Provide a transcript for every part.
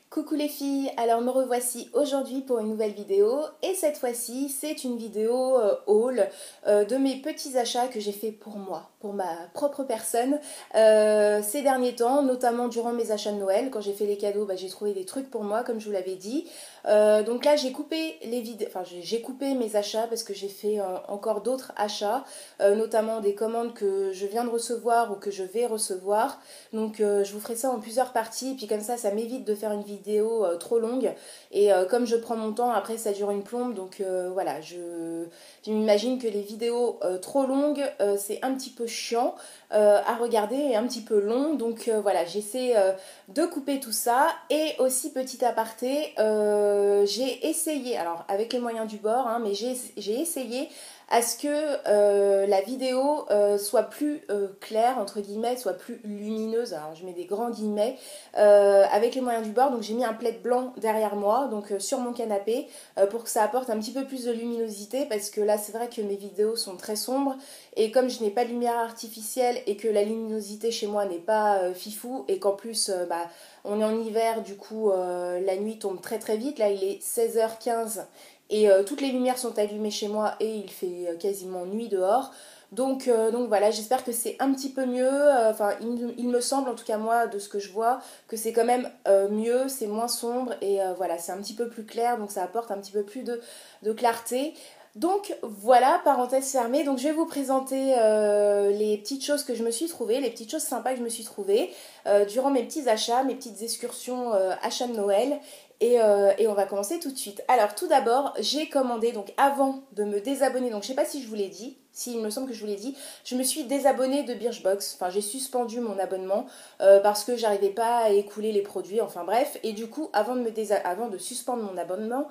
Coucou les filles, alors me revoici aujourd'hui pour une nouvelle vidéo et cette fois-ci c'est une vidéo haul de mes petits achats que j'ai fait pour moi, pour ma propre personne ces derniers temps, notamment durant mes achats de Noël. Quand j'ai fait les cadeaux, j'ai trouvé des trucs pour moi comme je vous l'avais dit. Donc là j'ai coupé les vidéos, enfin j'ai coupé mes achats parce que j'ai fait encore d'autres achats, notamment des commandes que je viens de recevoir ou que je vais recevoir. Donc je vous ferai ça en plusieurs parties, et puis comme ça m'évite de faire une vidéo trop longue. Et comme je prends mon temps, après ça dure une plombe, donc voilà, je m'imagine que les vidéos trop longues, c'est un petit peu chiant à regarder et un petit peu long. Donc voilà, j'essaie de couper tout ça. Et aussi petit aparté, j'ai essayé, alors avec les moyens du bord, mais j'ai essayé à ce que la vidéo soit plus claire, entre guillemets, soit plus lumineuse. Alors je mets des grands guillemets avec les moyens du bord. Donc j'ai mis un plaid blanc derrière moi, donc sur mon canapé, pour que ça apporte un petit peu plus de luminosité, parce que là c'est vrai que mes vidéos sont très sombres, et comme je n'ai pas de lumière artificielle et que la luminosité chez moi n'est pas fifou, et qu'en plus on est en hiver, du coup la nuit tombe très très vite. Là il est 16h15 et toutes les lumières sont allumées chez moi et il fait quasiment nuit dehors. Donc voilà, j'espère que c'est un petit peu mieux. Enfin, il me semble, en tout cas moi, de ce que je vois, que c'est quand même mieux, c'est moins sombre et voilà, c'est un petit peu plus clair, donc ça apporte un petit peu plus de clarté. Donc voilà, parenthèse fermée. Donc je vais vous présenter les petites choses que je me suis trouvées, les petites choses sympas que je me suis trouvées durant mes petits achats, mes petites excursions achats de Noël. Et on va commencer tout de suite. Alors tout d'abord, j'ai commandé, donc avant de me désabonner, donc je sais pas si je vous l'ai dit, si il me semble que je vous l'ai dit, je me suis désabonnée de Birchbox, enfin j'ai suspendu mon abonnement parce que j'arrivais pas à écouler les produits, enfin bref, et du coup avant de suspendre mon abonnement,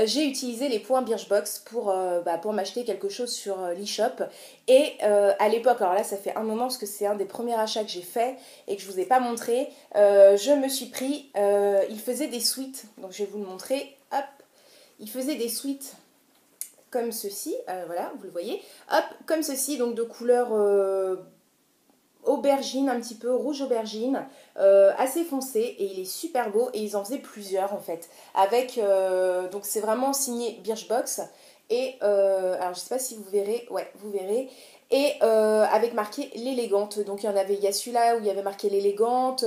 j'ai utilisé les points Birchbox pour m'acheter quelque chose sur l'eShop. Et à l'époque, alors là ça fait un moment parce que c'est un des premiers achats que j'ai fait et que je vous ai pas montré, je me suis pris, il faisait des suites, donc je vais vous le montrer, hop, il faisait des suites comme ceci, voilà, vous le voyez, hop, comme ceci, donc de couleur aubergine, un petit peu rouge aubergine, assez foncé, et il est super beau, et ils en faisaient plusieurs en fait, avec, donc c'est vraiment signé Birchbox, et alors je sais pas si vous verrez, ouais, vous verrez, et avec marqué l'élégante. Donc il y a celui-là où il y avait marqué l'élégante,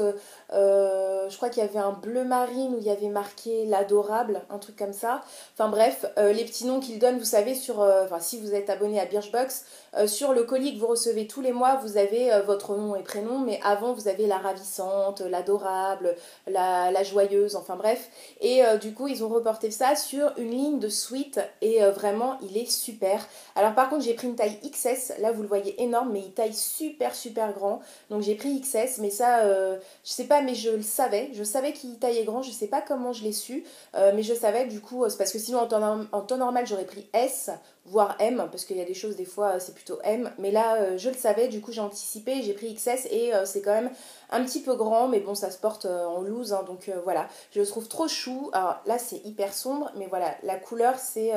je crois qu'il y avait un bleu marine où il y avait marqué l'adorable, un truc comme ça. Enfin bref, les petits noms qu'ils donnent, vous savez, enfin si vous êtes abonné à Birchbox, sur le colis que vous recevez tous les mois, vous avez votre nom et prénom, mais avant vous avez la ravissante, l'adorable, la joyeuse, enfin bref. Et du coup ils ont reporté ça sur une ligne de suite, et vraiment il est super. Alors par contre j'ai pris une taille XS, là vous le voyez énorme, mais il taille super super grand, donc j'ai pris XS, mais ça je sais pas, mais je savais qu'il taillait grand, je sais pas comment je l'ai su, mais je savais, du coup c'est parce que sinon en temps normal j'aurais pris S voire M, parce qu'il y a des choses des fois c'est plutôt M, mais là je le savais, du coup j'ai anticipé, j'ai pris XS, et c'est quand même un petit peu grand, mais bon ça se porte en loose, donc voilà, je le trouve trop chou. Alors là c'est hyper sombre, mais voilà, la couleur c'est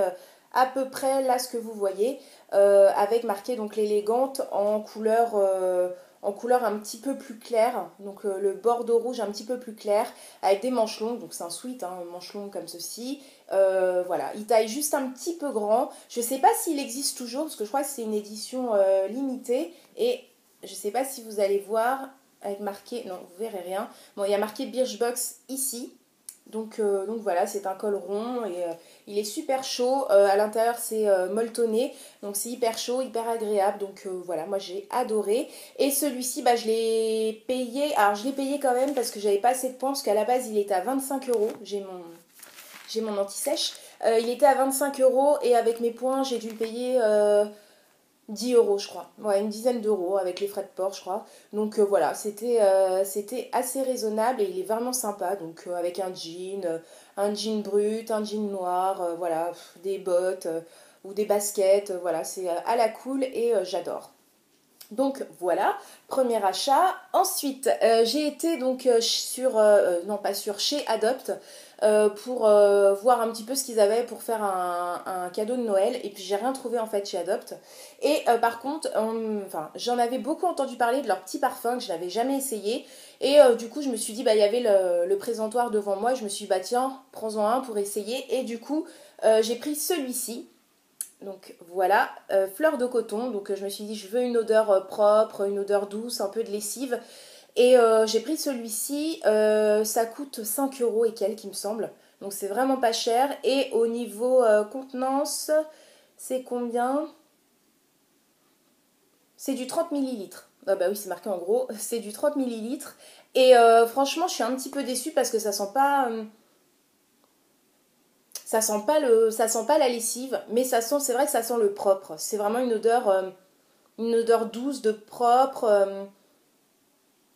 à peu près là ce que vous voyez, avec marqué donc l'élégante en couleur un petit peu plus claire, donc le bordeaux rouge un petit peu plus clair, avec des manches longues, donc c'est un sweat, manches longues comme ceci. Voilà, il taille juste un petit peu grand. Je sais pas s'il existe toujours, parce que je crois que c'est une édition limitée, et je sais pas si vous allez voir, avec marqué, non vous verrez rien, bon il y a marqué Birchbox ici. Donc voilà, c'est un col rond, et il est super chaud. À l'intérieur, c'est molletonné, donc c'est hyper chaud, hyper agréable. Donc voilà, moi j'ai adoré. Et celui-ci, je l'ai payé. Alors je l'ai payé quand même parce que j'avais pas assez de points, parce qu'à la base il était à 25 euros. J'ai mon anti-sèche. Il était à 25 euros, et avec mes points, j'ai dû le payer 10 euros, je crois. Ouais, une dizaine d'euros avec les frais de port, je crois. Donc voilà, c'était assez raisonnable, et il est vraiment sympa. Donc avec un jean brut, un jean noir, voilà, des bottes ou des baskets, voilà, c'est à la cool, et j'adore. Donc voilà, premier achat. Ensuite, j'ai été donc non pas chez Adopt pour voir un petit peu ce qu'ils avaient pour faire un cadeau de Noël. Et puis j'ai rien trouvé en fait chez Adopt. Et par contre, enfin, j'en avais beaucoup entendu parler de leur petit parfum que je n'avais jamais essayé. Et du coup, je me suis dit, bah il y avait le présentoir devant moi. Je me suis dit, bah tiens, prends-en un pour essayer. Et du coup, j'ai pris celui-ci. Donc voilà, fleur de coton. Donc je me suis dit, je veux une odeur propre, une odeur douce, un peu de lessive. Et j'ai pris celui-ci. Ça coûte 5 euros et quelques, il me semble. Donc c'est vraiment pas cher. Et au niveau contenance, c'est combien? C'est du 30 millilitres. Ah bah oui, c'est marqué en gros. C'est du 30 millilitres. Et franchement, je suis un petit peu déçue parce que ça sent pas. Ça sent pas la lessive, mais ça sent, c'est vrai que ça sent le propre. C'est vraiment une odeur douce de propre,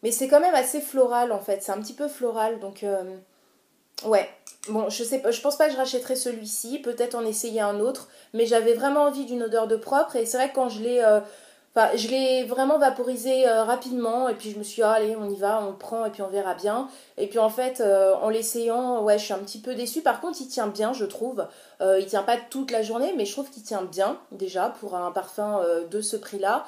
mais c'est quand même assez floral en fait. C'est un petit peu floral, donc ouais. Bon, je sais pas, je pense pas que je rachèterai celui-ci. Peut-être en essayer un autre, mais j'avais vraiment envie d'une odeur de propre et c'est vrai que quand enfin, je l'ai vraiment vaporisé rapidement et puis je me suis dit, ah, allez, on y va, on le prend et puis on verra bien. Et puis en fait, en l'essayant, ouais, je suis un petit peu déçue. Par contre, il tient bien, je trouve. Il tient pas toute la journée, mais je trouve qu'il tient bien déjà pour un parfum de ce prix-là.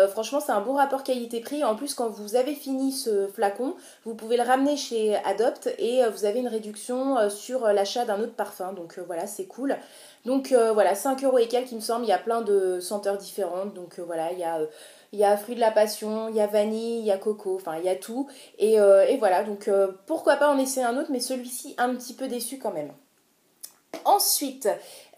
Franchement, c'est un bon rapport qualité-prix. En plus, quand vous avez fini ce flacon, vous pouvez le ramener chez Adopt et vous avez une réduction sur l'achat d'un autre parfum. Donc voilà, c'est cool. Donc voilà, 5 euros et quelques, il me semble. Il y a plein de senteurs différentes. Donc voilà, il y a fruits de la passion, il y a vanille, il y a coco, enfin il y a tout. Et voilà, donc pourquoi pas en essayer un autre, mais celui-ci un petit peu déçu quand même. Ensuite,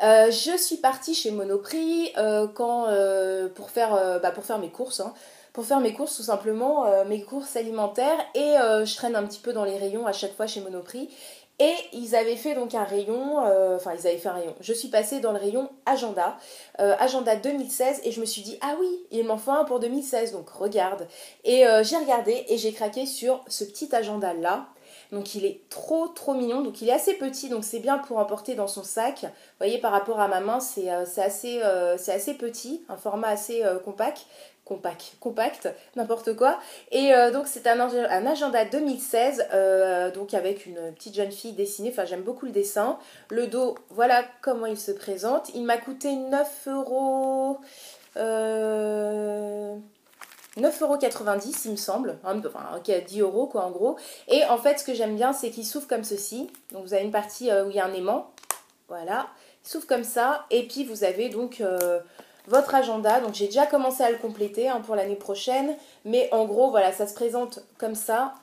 je suis partie chez Monoprix pour faire mes courses. Hein. Pour faire mes courses, tout simplement, mes courses alimentaires. Et je traîne un petit peu dans les rayons à chaque fois chez Monoprix. Et ils avaient fait donc un rayon, enfin ils avaient fait un rayon. Je suis passée dans le rayon agenda, agenda 2016, et je me suis dit, ah oui, il m'en faut un pour 2016, donc regarde. Et j'ai regardé et j'ai craqué sur ce petit agenda là. Donc il est trop trop mignon, donc il est assez petit, donc c'est bien pour emporter dans son sac. Vous voyez, par rapport à ma main, c'est assez petit, un format assez compact, n'importe quoi. Et donc c'est un agenda 2016, donc avec une petite jeune fille dessinée, enfin j'aime beaucoup le dessin. Le dos, voilà comment il se présente. Il m'a coûté 9 euros. 9,90 € il me semble, enfin ok, 10 euros quoi en gros. Et en fait ce que j'aime bien c'est qu'il s'ouvre comme ceci. Donc vous avez une partie où il y a un aimant, voilà, il s'ouvre comme ça. Et puis vous avez donc votre agenda. Donc j'ai déjà commencé à le compléter hein, pour l'année prochaine. Mais en gros voilà, ça se présente comme ça.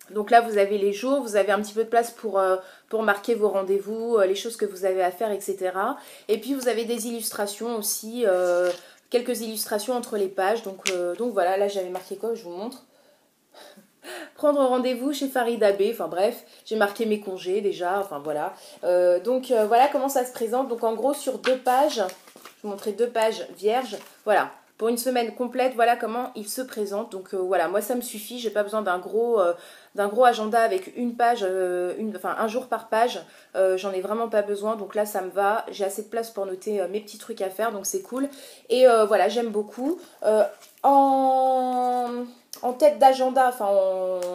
Donc là vous avez les jours, vous avez un petit peu de place pour marquer vos rendez-vous, les choses que vous avez à faire, etc. Et puis vous avez des illustrations aussi, quelques illustrations entre les pages. Donc voilà, là j'avais marqué quoi, je vous montre. Prendre rendez-vous chez Farid Abbé, enfin bref, j'ai marqué mes congés déjà, enfin voilà. Voilà comment ça se présente. Donc en gros sur 2 pages, je vais vous montrer 2 pages vierges, voilà. Pour une semaine complète, voilà comment il se présente. Donc voilà, moi ça me suffit, j'ai pas besoin d'un gros agenda avec une page, enfin un jour par page. J'en ai vraiment pas besoin, donc là ça me va. J'ai assez de place pour noter mes petits trucs à faire, donc c'est cool. Et voilà, j'aime beaucoup. En tête d'agenda, enfin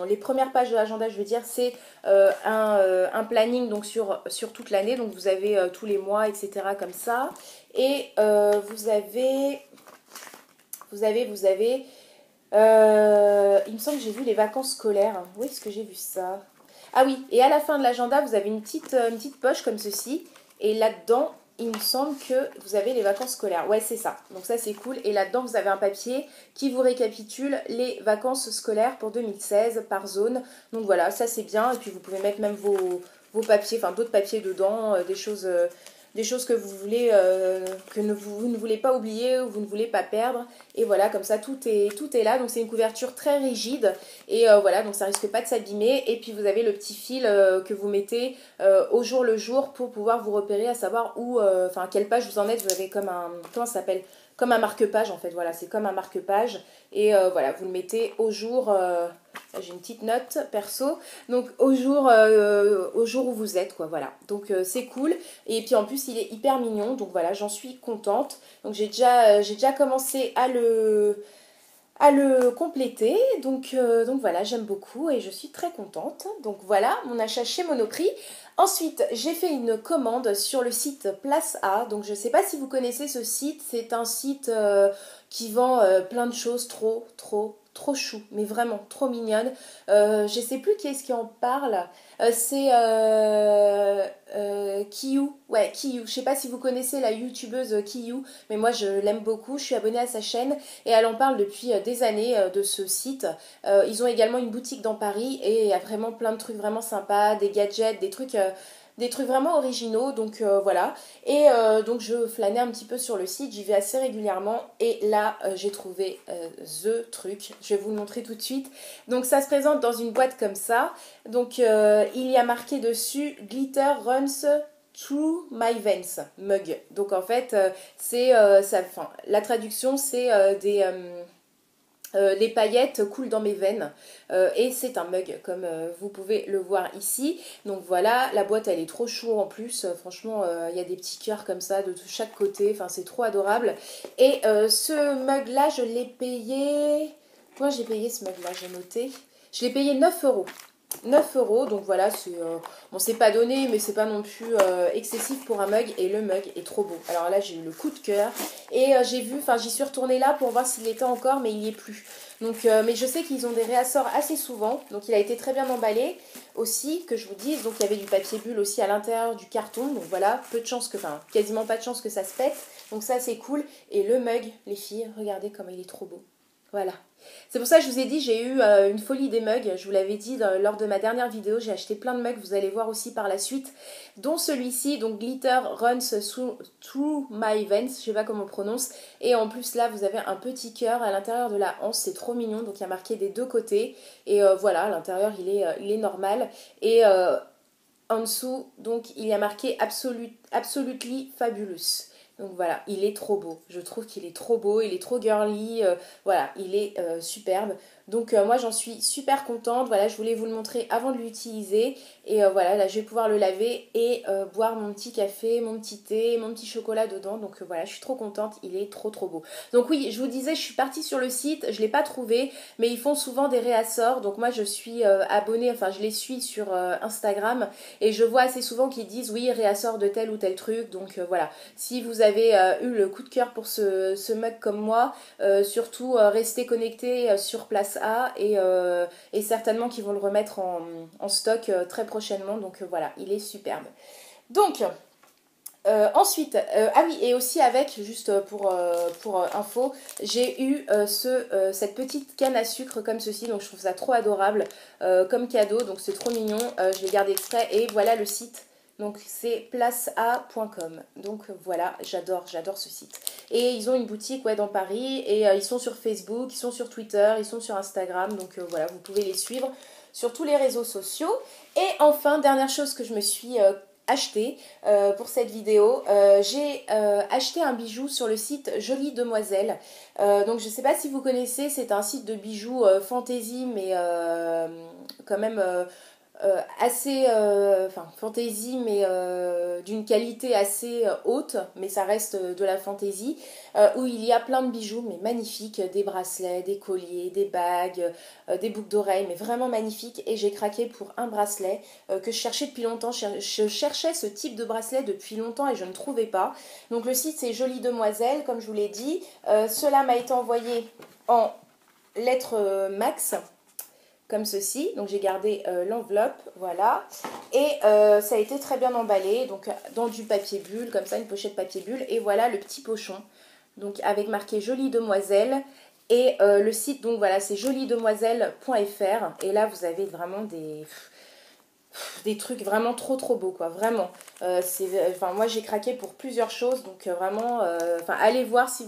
les premières pages de l'agenda, je veux dire, c'est un planning donc sur toute l'année. Donc vous avez tous les mois, etc. comme ça. Et vous avez, il me semble que j'ai vu les vacances scolaires. Où est-ce que j'ai vu ça? Ah oui, et à la fin de l'agenda, vous avez une petite poche comme ceci. Et là-dedans, il me semble que vous avez les vacances scolaires. Ouais, c'est ça. Donc ça, c'est cool. Et là-dedans, vous avez un papier qui vous récapitule les vacances scolaires pour 2016 par zone. Donc voilà, ça c'est bien. Et puis vous pouvez mettre même vos papiers, enfin d'autres papiers dedans, des choses que vous voulez, vous ne voulez pas oublier ou vous ne voulez pas perdre. Et voilà, comme ça, tout est là. Donc c'est une couverture très rigide. Et voilà, donc ça risque pas de s'abîmer. Et puis vous avez le petit fil que vous mettez au jour le jour pour pouvoir vous repérer, à savoir où, enfin à quelle page vous en êtes. Vous avez comme un, comment ça s'appelle? Comme un marque-page en fait, voilà, c'est comme un marque-page. Et voilà, vous le mettez au jour, j'ai une petite note perso, donc au jour où vous êtes, quoi, voilà. Donc c'est cool. Et puis en plus, il est hyper mignon, donc voilà, j'en suis contente. Donc j'ai déjà commencé à le compléter. Donc voilà, j'aime beaucoup et je suis très contente. Donc voilà, mon achat chez Monoprix. Ensuite, j'ai fait une commande sur le site Place A. Donc je ne sais pas si vous connaissez ce site. C'est un site qui vend plein de choses trop chou, mais vraiment trop mignonne. Je sais plus qui est-ce qui en parle. C'est Kiyu. Ouais, Kiyu. Je sais pas si vous connaissez la youtubeuse Kiyu, mais moi je l'aime beaucoup. Je suis abonnée à sa chaîne et elle en parle depuis des années de ce site. Ils ont également une boutique dans Paris et il y a vraiment plein de trucs vraiment sympas, des gadgets, des trucs vraiment originaux, donc voilà. Et donc je flânais un petit peu sur le site, j'y vais assez régulièrement et là j'ai trouvé the truc, je vais vous le montrer tout de suite. Donc ça se présente dans une boîte comme ça, donc il y a marqué dessus Glitter Runs Through My Veins mug. Donc en fait la traduction c'est les paillettes coulent dans mes veines et c'est un mug comme vous pouvez le voir ici. Donc voilà, la boîte elle est trop chou en plus, franchement il y a des petits cœurs comme ça de chaque côté, enfin c'est trop adorable. Et ce mug là je l'ai payé, moi j'ai payé ce mug là, j'ai noté, je l'ai payé 9 euros. 9 euros, donc voilà, c'est pas donné, mais c'est pas non plus excessif pour un mug, et le mug est trop beau. Alors là, j'ai eu le coup de cœur, et j'y suis retournée là pour voir s'il était encore, mais il y est plus. Donc, mais je sais qu'ils ont des réassorts assez souvent, donc il a été très bien emballé aussi, que je vous dise. Donc il y avait du papier bulle aussi à l'intérieur du carton, donc voilà, quasiment pas de chance que ça se pète, donc ça c'est cool. Et le mug, les filles, regardez comme il est trop beau. Voilà. C'est pour ça que je vous ai dit, j'ai eu une folie des mugs. Je vous l'avais dit lors de ma dernière vidéo, j'ai acheté plein de mugs, vous allez voir aussi par la suite, dont celui-ci, donc Glitter Runs Through My Veins, je sais pas comment on prononce. Et en plus là, vous avez un petit cœur à l'intérieur de la hanche, c'est trop mignon, donc il y a marqué des deux côtés. Et voilà, à l'intérieur, il est normal. Et en dessous, donc il y a marqué Absolutely Fabulous. Donc voilà, il est trop beau. Je trouve qu'il est trop beau, il est trop girly. Voilà, il est superbe. Donc moi j'en suis super contente. Voilà, je voulais vous le montrer avant de l'utiliser. Et voilà, là je vais pouvoir le laver et boire mon petit café, mon petit thé, mon petit chocolat dedans. Donc voilà, je suis trop contente. Il est trop beau. Donc oui, je vous disais, je suis partie sur le site. Je ne l'ai pas trouvé, mais ils font souvent des réassorts. Donc moi je suis abonnée, enfin je les suis sur Instagram. Et je vois assez souvent qu'ils disent oui, réassort de tel ou tel truc. Donc voilà, si vous avez eu le coup de cœur pour ce mug comme moi, surtout restez connectés sur Place A et certainement qu'ils vont le remettre en stock très prochainement. Donc voilà, il est superbe. Donc ensuite, ah oui, et aussi avec, juste pour info, j'ai eu cette petite canne à sucre comme ceci, donc je trouve ça trop adorable comme cadeau, donc c'est trop mignon, je l'ai gardé exprès, et voilà le site, donc c'est placea.com, donc voilà, j'adore ce site. Et ils ont une boutique ouais, dans Paris, et ils sont sur Facebook, ils sont sur Twitter, ils sont sur Instagram, donc voilà, vous pouvez les suivre sur tous les réseaux sociaux. Et enfin, dernière chose que je me suis acheté pour cette vidéo. J'ai acheté un bijou sur le site Jolie Demoiselle. Donc je ne sais pas si vous connaissez, c'est un site de bijoux fantasy, mais quand même assez fantaisie, mais d'une qualité assez haute, mais ça reste de la fantaisie, où il y a plein de bijoux mais magnifiques, des bracelets, des colliers, des bagues, des boucles d'oreilles, mais vraiment magnifiques. Et j'ai craqué pour un bracelet que je cherchais depuis longtemps. Je cherchais ce type de bracelet depuis longtemps et je ne trouvais pas. Donc le site c'est Jolie Demoiselle, comme je vous l'ai dit. Cela m'a été envoyé en lettres max, comme ceci. Donc j'ai gardé l'enveloppe, voilà. Et ça a été très bien emballé, donc dans du papier bulle, comme ça, une pochette papier bulle. Et voilà le petit pochon, donc avec marqué Jolie Demoiselle. Et le site, donc voilà, c'est joliedemoiselle.fr. Et là, vous avez vraiment des trucs vraiment trop beaux, quoi, vraiment. Moi j'ai craqué pour plusieurs choses, donc vraiment allez voir si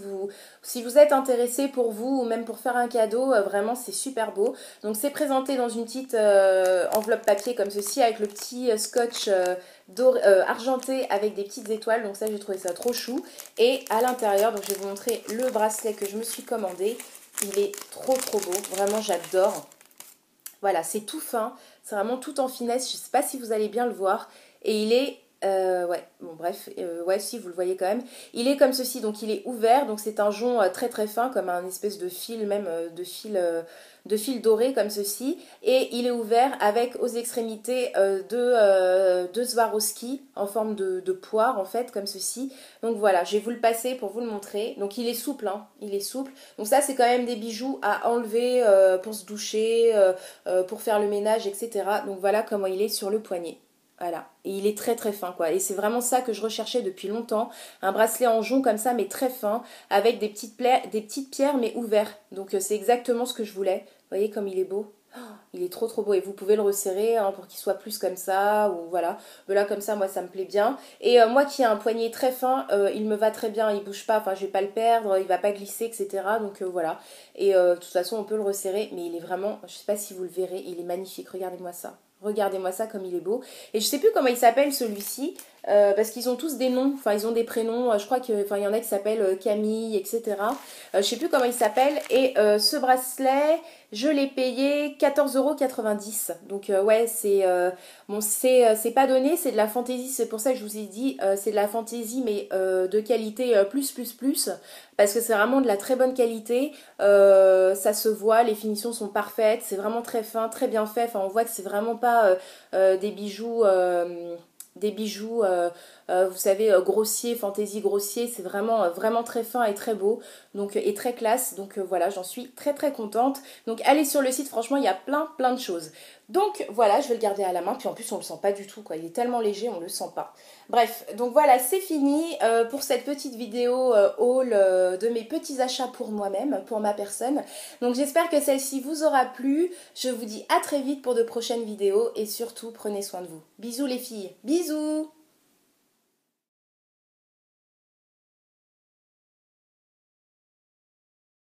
vous êtes intéressé pour vous ou même pour faire un cadeau, vraiment c'est super beau. Donc c'est présenté dans une petite enveloppe papier comme ceci, avec le petit scotch argenté avec des petites étoiles, donc ça j'ai trouvé ça trop chou. Et à l'intérieur, donc je vais vous montrer le bracelet que je me suis commandé. Il est trop beau, vraiment j'adore. Voilà, c'est tout fin, c'est vraiment tout en finesse, je ne sais pas si vous allez bien le voir. Et il est Ouais, bon bref, ouais si vous le voyez quand même. Il est comme ceci, donc il est ouvert, donc c'est un jonc très très fin, comme un espèce de fil, même de fil doré comme ceci. Et il est ouvert avec aux extrémités deux Swarovski en forme de poire en fait, comme ceci. Donc voilà, je vais vous le passer pour vous le montrer. Donc il est souple, hein, il est souple. Donc ça c'est quand même des bijoux à enlever pour se doucher, pour faire le ménage, etc. Donc voilà comment il est sur le poignet. Voilà, et il est très très fin quoi. Et c'est vraiment ça que je recherchais depuis longtemps. Un bracelet en jonc comme ça, mais très fin, avec des petites pierres mais ouvertes. Donc c'est exactement ce que je voulais. Vous voyez comme il est beau. Oh, il est trop trop beau et vous pouvez le resserrer hein, pour qu'il soit plus comme ça ou voilà. Mais là comme ça moi ça me plaît bien. Et moi qui ai un poignet très fin, il me va très bien, il bouge pas, enfin je vais pas le perdre, il va pas glisser etc. Donc voilà. Et de toute façon on peut le resserrer mais il est vraiment, je sais pas si vous le verrez, il est magnifique, regardez-moi ça. Regardez-moi ça comme il est beau. Et je sais plus comment il s'appelle celui-ci. Parce qu'ils ont tous des noms, enfin ils ont des prénoms, je crois que, enfin il y en a qui s'appellent Camille, etc. Je sais plus comment il s'appelle. Et ce bracelet, je l'ai payé 14,90 €. Donc ouais, bon, c'est pas donné, c'est de la fantaisie, c'est pour ça que je vous ai dit, c'est de la fantaisie mais de qualité plus. Parce que c'est vraiment de la très bonne qualité, ça se voit, les finitions sont parfaites, c'est vraiment très fin, très bien fait, enfin on voit que c'est vraiment pas des bijoux vous savez, grossiers, fantaisie grossier, c'est vraiment, vraiment très fin et très beau, donc, et très classe, donc voilà, j'en suis très très contente. Donc allez sur le site, franchement, il y a plein de choses. Donc voilà, je vais le garder à la main, puis en plus on le sent pas du tout, quoi, il est tellement léger, on le sent pas. Bref, donc voilà, c'est fini pour cette petite vidéo haul de mes petits achats pour moi-même, pour ma personne. Donc j'espère que celle-ci vous aura plu. Je vous dis à très vite pour de prochaines vidéos et surtout prenez soin de vous. Bisous les filles, bisous!